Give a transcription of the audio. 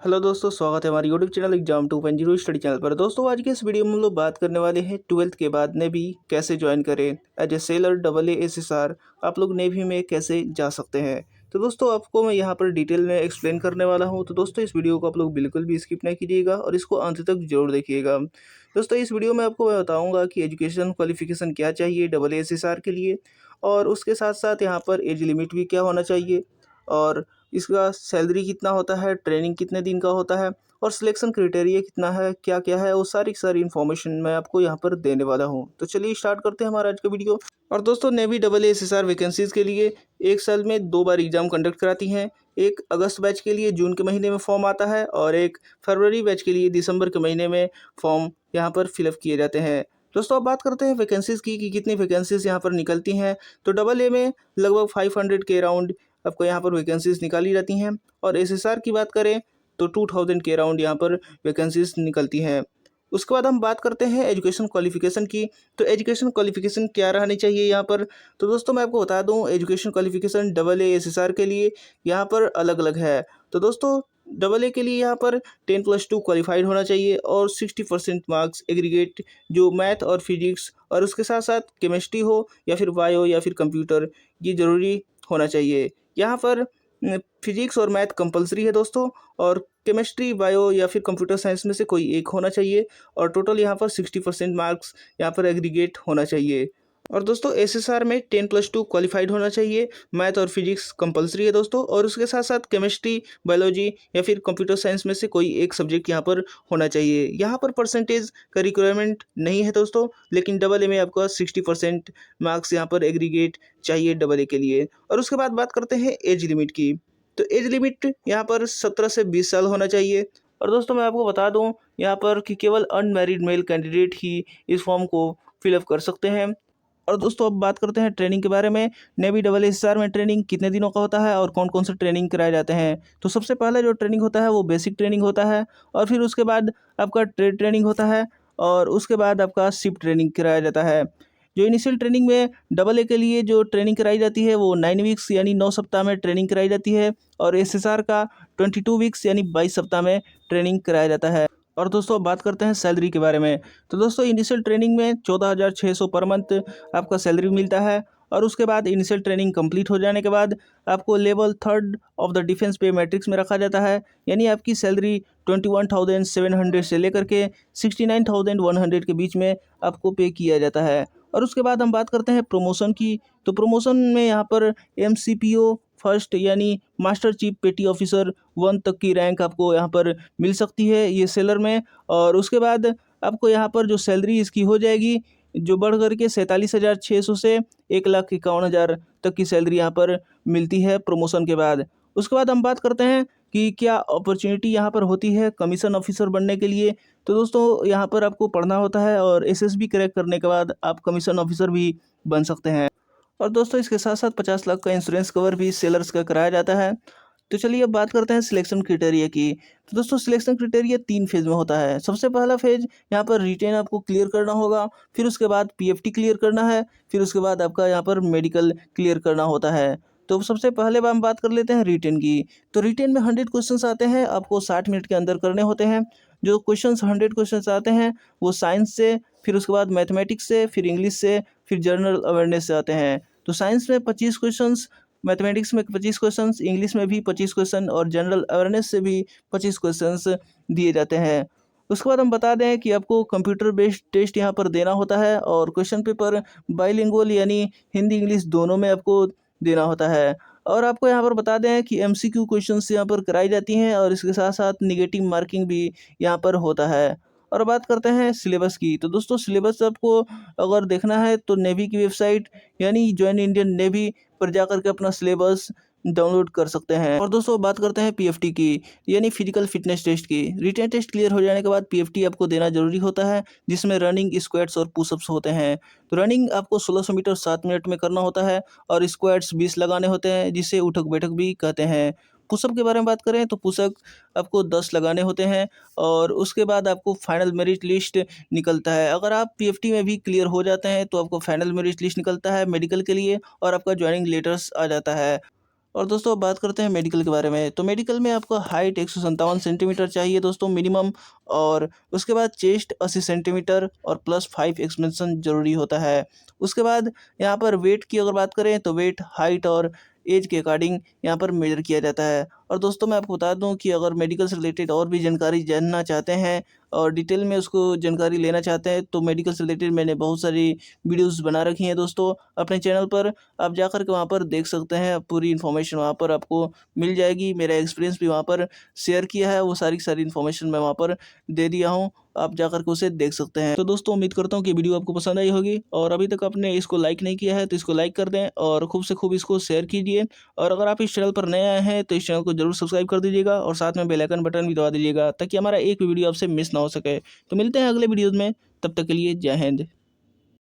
Hello दोस्तों, स्वागत है हमारे YouTube channel exam 2.0 study channel पर। दोस्तों आज के इस वीडियो में हम लोग बात करने वाले हैं 12th के बाद नेवी कैसे ज्वाइन करें एज ए सेलर AASSR। आप लोग नेवी में कैसे जा सकते हैं, तो दोस्तों आपको मैं यहाँ पर डिटेल में एक्सप्लेन करने वाला हूँ। तो दोस्तों इस वीडियो को आप लोग बिल्कुल भी स्किप नहीं कीजिएगा और इसको अंत तक जरूर देखिएगा। दोस्तों इस वीडियो में आपको मैं बताऊँगा कि एजुकेशन क्वालिफिकेशन क्या चाहिए AASSR के लिए, और उसके साथ साथ यहाँ पर एज लिमिट भी क्या होना चाहिए, और इसका सैलरी कितना होता है, ट्रेनिंग कितने दिन का होता है, और सिलेक्शन क्राइटेरिया कितना है, क्या क्या है, वो सारी की सारी इन्फॉर्मेशन मैं आपको यहाँ पर देने वाला हूँ। तो चलिए स्टार्ट करते हैं हमारा आज का वीडियो। और दोस्तों नेवी AASSR वैकेंसीज़ के लिए एक साल में 2 बार एग्ज़ाम कंडक्ट कराती हैं। एक अगस्त बैच के लिए जून के महीने में फॉर्म आता है, और एक फरवरी बैच के लिए दिसंबर के महीने में फॉर्म यहाँ पर फिलअप किए जाते हैं। दोस्तों अब बात करते हैं वैकेंसीज़ की कि कितनी वैकेंसीज़ यहाँ पर निकलती हैं। तो AA में लगभग 500 के अराउंड आपको यहाँ पर वैकेंसीज़ निकाली जाती हैं, और SSR की बात करें तो 2000 के अराउंड यहाँ पर वैकेंसीज़ निकलती हैं। उसके बाद हम बात करते हैं एजुकेशन क्वालिफ़िकेशन की। तो एजुकेशन क्वालिफ़िकेशन क्या रहनी चाहिए यहाँ पर, तो दोस्तों मैं आपको बता दूँ एजुकेशन क्वालिफ़िकेशन AASSR के लिए यहाँ पर अलग अलग है। तो दोस्तों AA के लिए यहाँ पर 10+2 क्वालिफाइड होना चाहिए, और 60% मार्क्स एग्रीगेट जो मैथ और फिजिक्स और उसके साथ साथ केमिस्ट्री हो या फिर बायो या फिर कंप्यूटर, ये ज़रूरी होना चाहिए। यहाँ पर फिजिक्स और मैथ कंपलसरी है दोस्तों, और केमिस्ट्री, बायो या फिर कंप्यूटर साइंस में से कोई एक होना चाहिए, और टोटल यहाँ पर 60% मार्क्स यहाँ पर एग्रीगेट होना चाहिए। और दोस्तों SSR में 10+2 क्वालिफाइड होना चाहिए, मैथ और फिजिक्स कंपलसरी है दोस्तों, और उसके साथ साथ केमिस्ट्री, बायोलॉजी या फिर कंप्यूटर साइंस में से कोई एक सब्जेक्ट यहाँ पर होना चाहिए। यहाँ पर परसेंटेज का रिक्वायरमेंट नहीं है दोस्तों, लेकिन AA में आपका 60% मार्क्स यहाँ पर एग्रीगेट चाहिए AA के लिए। और उसके बाद बात करते हैं एज लिमिट की। तो एज लिमिट यहाँ पर 17 से 20 साल होना चाहिए। और दोस्तों मैं आपको बता दूँ यहाँ पर कि केवल अनमैरिड मेल कैंडिडेट ही इस फॉर्म को फिलअप कर सकते हैं। और दोस्तों अब बात करते हैं ट्रेनिंग के बारे में। नेवी AASSR में ट्रेनिंग कितने दिनों का होता है और कौन कौन से ट्रेनिंग कराए जाते हैं। तो सबसे पहले जो ट्रेनिंग होता है वो बेसिक ट्रेनिंग होता है, और फिर उसके बाद आपका ट्रेड ट्रेनिंग होता है, और उसके बाद आपका शिप ट्रेनिंग कराया जाता है। जो इनिशियल ट्रेनिंग में AA के लिए जो ट्रेनिंग कराई जाती है वो 9 वीक्स यानी 9 सप्ताह में ट्रेनिंग कराई जाती है, और SSR का 22 वीक्स यानी 22 सप्ताह में ट्रेनिंग कराया जाता है। और दोस्तों अब बात करते हैं सैलरी के बारे में। तो दोस्तों इनिशियल ट्रेनिंग में 14,600 पर मंथ आपका सैलरी मिलता है, और उसके बाद इनिशियल ट्रेनिंग कंप्लीट हो जाने के बाद आपको लेवल 3 ऑफ द डिफेंस पे मैट्रिक्स में रखा जाता है, यानी आपकी सैलरी 21,700 से लेकर के 69,100 के बीच में आपको पे किया जाता है। और उसके बाद हम बात करते हैं प्रमोशन की। तो प्रमोशन में यहाँ पर MCPO फर्स्ट यानी मास्टर चीफ पेटी ऑफिसर 1 तक की रैंक आपको यहाँ पर मिल सकती है ये सेलर में। और उसके बाद आपको यहाँ पर जो सैलरी इसकी हो जाएगी जो बढ़ करके 47,600 से 1,51,000 तक की सैलरी यहाँ पर मिलती है प्रमोशन के बाद। उसके बाद हम बात करते हैं कि क्या अपॉर्चुनिटी यहाँ पर होती है कमीशन ऑफिसर बनने के लिए। तो दोस्तों यहाँ पर आपको पढ़ना होता है, और SSB क्रैक करने के बाद आप कमीशन ऑफिसर भी बन सकते हैं। और दोस्तों इसके साथ साथ 50 लाख का इंश्योरेंस कवर भी सेलर्स का कराया जाता है। तो चलिए अब बात करते हैं सिलेक्शन क्राइटेरिया की। तो दोस्तों सिलेक्शन क्राइटेरिया 3 फेज़ में होता है। सबसे पहला फेज़ यहाँ पर रिटेन आपको क्लियर करना होगा, फिर उसके बाद PFT क्लियर करना है, फिर उसके बाद आपका यहाँ पर मेडिकल क्लियर करना होता है। तो सबसे पहले हम बात कर लेते हैं रिटेन की। तो रिटेन में 100 क्वेश्चंस आते हैं, आपको 60 मिनट के अंदर करने होते हैं। जो क्वेश्चंस 100 क्वेश्चंस आते हैं वो साइंस से, फिर उसके बाद मैथमेटिक्स से, फिर इंग्लिश से, फिर जनरल अवेयरनेस से आते हैं। तो साइंस में 25 क्वेश्चंस, मैथमेटिक्स में 25 क्वेश्चंस, इंग्लिश में भी 25 क्वेश्चन, और जनरल अवेयरनेस से भी 25 क्वेश्चंस दिए जाते हैं। उसके बाद हम बता दें कि आपको कंप्यूटर बेस्ड टेस्ट यहाँ पर देना होता है, और क्वेश्चन पेपर बाइलिंगुअल यानी हिंदी इंग्लिश दोनों में आपको देना होता है। और आपको यहाँ पर बता दें कि MCQ क्वेश्चंस यहाँ पर कराई जाती हैं, और इसके साथ साथ निगेटिव मार्किंग भी यहाँ पर होता है। और बात करते हैं सिलेबस की। तो दोस्तों सिलेबस आपको अगर देखना है तो नेवी की वेबसाइट यानी ज्वाइन इंडियन नेवी पर जाकर के अपना सिलेबस डाउनलोड कर सकते हैं। और दोस्तों बात करते हैं PFT की, यानी फिजिकल फिटनेस टेस्ट की। रिटन टेस्ट क्लियर हो जाने के बाद PFT आपको देना जरूरी होता है, जिसमें रनिंग, स्क्वाट्स और पुशअप्स होते हैं। तो रनिंग आपको 1600 मीटर 7 मिनट में करना होता है, और स्क्वाट्स 20 लगाने होते हैं, जिसे उठक बैठक भी कहते हैं। पुशअप के बारे में बात करें तो पुशअप आपको 10 लगाने होते हैं, और उसके बाद आपको फाइनल मेरिट लिस्ट निकलता है। अगर आप PFT में भी क्लियर हो जाते हैं तो आपको फाइनल मेरिट लिस्ट निकलता है मेडिकल के लिए, और आपका ज्वाइनिंग लेटर्स आ जाता है। और दोस्तों अब बात करते हैं मेडिकल के बारे में। तो मेडिकल में आपको हाइट 157 सेंटीमीटर चाहिए दोस्तों मिनिमम, और उसके बाद चेस्ट 80 सेंटीमीटर और +5 एक्सपेंशन ज़रूरी होता है। उसके बाद यहाँ पर वेट की अगर बात करें तो वेट, हाइट और एज के अकॉर्डिंग यहाँ पर मेजर किया जाता है। और दोस्तों मैं आपको बता दूं कि अगर मेडिकल से रिलेटेड और भी जानकारी जानना चाहते हैं और डिटेल में उसको जानकारी लेना चाहते हैं तो मेडिकल से रिलेटेड मैंने बहुत सारी वीडियोस बना रखी हैं दोस्तों अपने चैनल पर। आप जाकर के वहाँ पर देख सकते हैं, पूरी इन्फॉर्मेशन वहाँ पर आपको मिल जाएगी। मेरा एक्सपीरियंस भी वहाँ पर शेयर किया है, वो सारी की सारी इन्फॉर्मेशन मैं वहाँ पर दे दिया हूँ। आप जाकर के उसे देख सकते हैं। तो दोस्तों उम्मीद करता हूँ कि वीडियो आपको पसंद आई होगी, और अभी तक आपने इसको लाइक नहीं किया है तो इसको लाइक कर दें और खूब से खूब इसको शेयर कीजिए। और अगर आप इस चैनल पर नए आए हैं तो इस चैनल को जरूर सब्सक्राइब कर दीजिएगा और साथ में बेल आइकन बटन भी दबा दीजिएगा ताकि हमारा एक भी वीडियो आपसे मिस ना हो सके। तो मिलते हैं अगले वीडियोज़ में, तब तक के लिए जय हिंद।